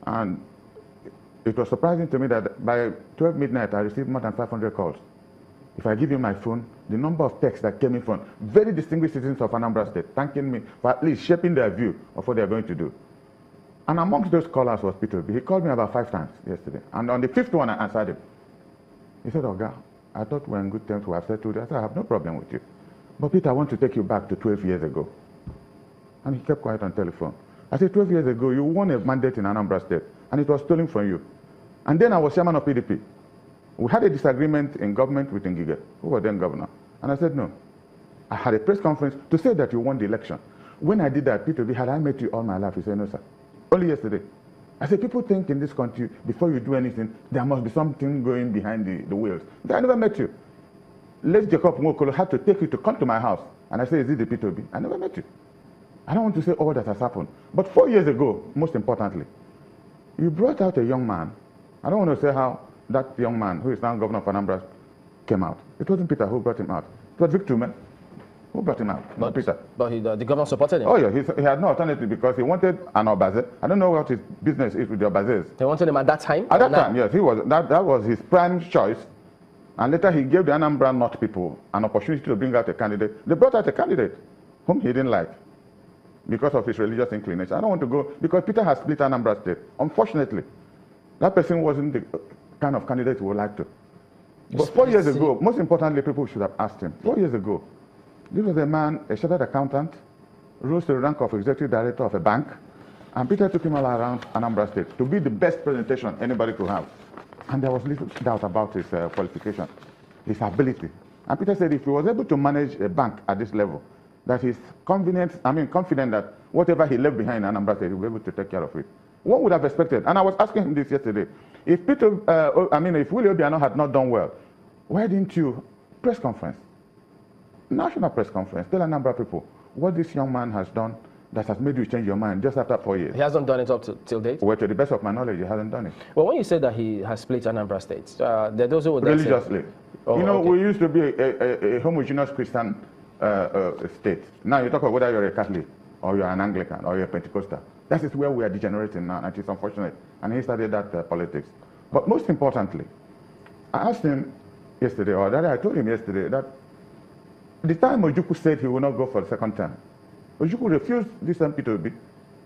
And it was surprising to me that by 12 midnight, I received more than 500 calls. If I give you my phone, the number of texts that came in from very distinguished citizens of Anambra State thanking me for at least shaping their view of what they're going to do. And amongst those callers was Peter B. He called me about 5 times yesterday. And on the 5th one, I answered him. He said, Oga, I thought we were in good terms. We have settled it. I said, I have no problem with you. But Peter, I want to take you back to 12 years ago. And he kept quiet on telephone. I said, 12 years ago, you won a mandate in Anambra State, and it was stolen from you. And then I was chairman of PDP. We had a disagreement in government with Ngige, who was then governor. And I said, no. I had a press conference to say that you won the election. When I did that, Peter B, had I met you all my life? He said, no, sir. Only yesterday. I said, people think in this country, before you do anything, there must be something going behind the wheels. I never met you. Late Jacob Nwokolo had to take you to come to my house. And I said, is it the Peter B? I never met you. I don't want to say all that has happened. But 4 years ago, most importantly, you brought out a young man. I don't want to say how that young man, who is now governor of Anambra, came out. It wasn't Peter who brought him out. It was Victor Man who brought him out, not Peter. But the governor supported him. Oh yeah, he had no alternative because he wanted an Obaze. I don't know what his business is with the Obazes. They wanted him at that time? At that time, yes. That was his prime choice. And later he gave the Anambra North people an opportunity to bring out a candidate. They brought out a candidate whom he didn't like because of his religious inclination. I don't want to go, because Peter has split Anambra State. Unfortunately, that person wasn't the kind of candidate we would like to. But 4 years ago, most importantly, people should have asked him. 4 years ago, this was a man, a chartered accountant, rose to the rank of executive director of a bank, and Peter took him all around Anambra State to be the best presentation anybody could have. And there was little doubt about his qualification, his ability. And Peter said if he was able to manage a bank at this level, that he's confident that whatever he left behind in Anambra State, he'll be able to take care of it. One would have expected, and I was asking him this yesterday, if if Willie Obiano had not done well, why didn't you press conference, national press conference, tell Anambra people what this young man has done that has made you change your mind just after 4 years? He hasn't done it up till date? Well, to the best of my knowledge, he hasn't done it. Well, when you say that he has split Anambra State, there are those who would religiously. Oh, you know, okay. We used to be a homogeneous Christian state. Now you talk about whether you're a Catholic or you're an Anglican or you're a Pentecostal. That is where we are degenerating now, and it's unfortunate. And he started that politics. But most importantly, I asked him yesterday, or that I told him yesterday, that the time Ojukwu said he will not go for the second term, Ojukwu refused this MP to be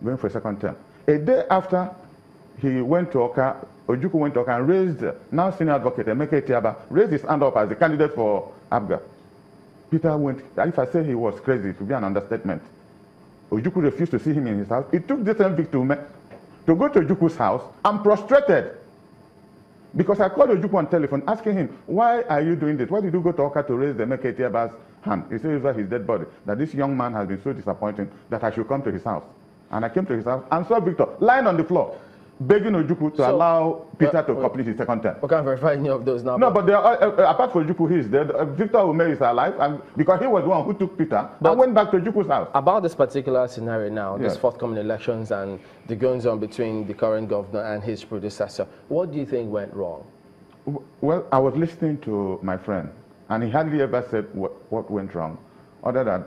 going for a second term. A day after he went to Oka, Ojukwu went to Oka and raised, now senior advocate Emeka Etiaba, raised his hand up as a candidate for ABGA. Peter went, if I say he was crazy, it would be an understatement. Ojukwu refused to see him in his house. It took this same Victor to go to Ojukwu's house and prostrated. Because I called Ojukwu on telephone asking him, why are you doing this? Why did you go to Oka to raise the Emeka Etiaba's hand? He said over his dead body, that this young man has been so disappointing that I should come to his house. And I came to his house and saw Victor lying on the floor, begging Ojukwu to allow Peter to complete his second term. We can't verify any of those now. No, but apart from Ojukwu, he is dead. Victor Ume is alive, and because he was the one who took Peter and went back to Ojukwu's house. About this particular scenario now, yes, these forthcoming elections and the goings on between the current governor and his predecessor, what do you think went wrong? Well, I was listening to my friend, and he hardly ever said what went wrong, other than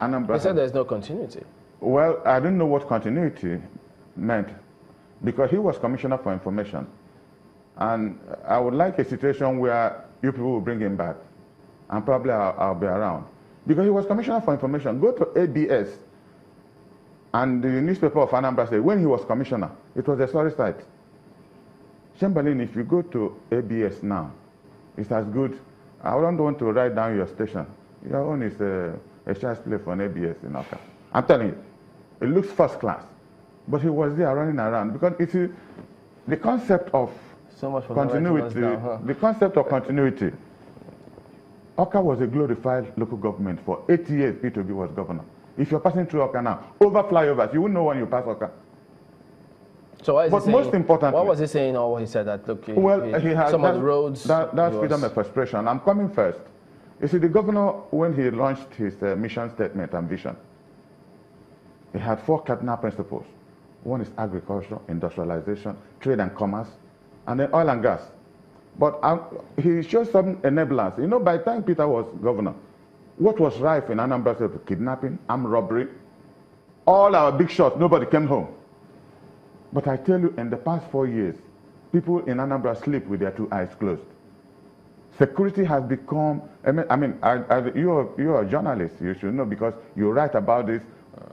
Anambra. He said there's no continuity. Well, I didn't know what continuity meant, because he was Commissioner for Information. And I would like a situation where you people will bring him back, and probably I'll be around. Because he was Commissioner for Information. Go to ABS and the newspaper of Anambra State, when he was Commissioner, it was a sorry sight. Chamberlain, if you go to ABS now, it's as good. I don't want to write down your station. Your own is a child's play for an ABS in Oka. I'm telling you, it looks first class. But he was there running around because it's the concept of continuity. The concept of continuity. Oka was a glorified local government for 8 years. P2B was governor. If you're passing through Oka now, over flyovers, you wouldn't know when you pass Oka. So what is but most importantly, what was he saying? Or he said that look, he had some of the roads. That's freedom of expression. I'm coming first. You see, the governor, when he launched his mission statement and vision, he had 4 cardinal principles. One is agriculture, industrialization, trade and commerce, and then oil and gas. But he showed some enablers. You know, by the time Peter was governor, what was rife in Anambra State? Kidnapping, armed robbery, all our big shots, nobody came home. But I tell you, in the past 4 years, people in Anambra sleep with their 2 eyes closed. Security has become, you're a journalist, you should know, because you write about this,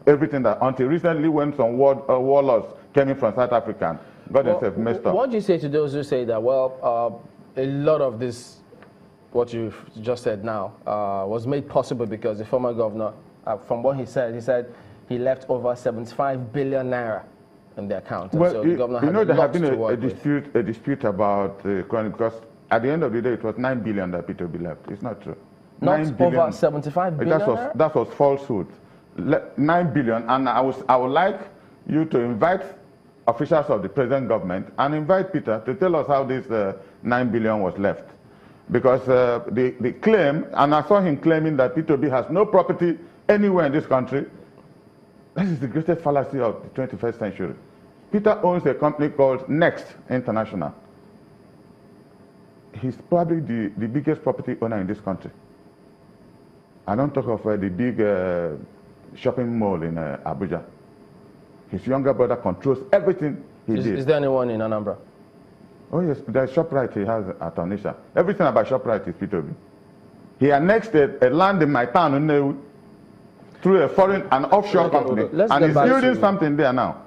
everything that, until recently when some warlords came in from South Africa and got themselves messed up. What do you say to those who say that, well, a lot of this, what you've just said now, was made possible because the former governor, from what he said he left over 75 billion naira in the account. Well, so the governor you know, there has been a dispute about the chronic, because at the end of the day, it was 9 billion that P2B left. It's not true. Not over 75 billion? That was falsehood. 9 billion, and I would like you to invite officials of the present government and invite Peter to tell us how this 9 billion was left. Because the claim, and I saw him claiming that P2B has no property anywhere in this country. That is the greatest fallacy of the 21st century. Peter owns a company called Next International. He's probably the biggest property owner in this country. I don't talk of the big shopping mall in Abuja. His younger brother controls everything he did. Is there anyone in Anambra? Oh yes, there's ShopRite he has at Onisha. Everything about ShopRite is P2B. He annexed a land in my town through an offshore company, and he's building something there now.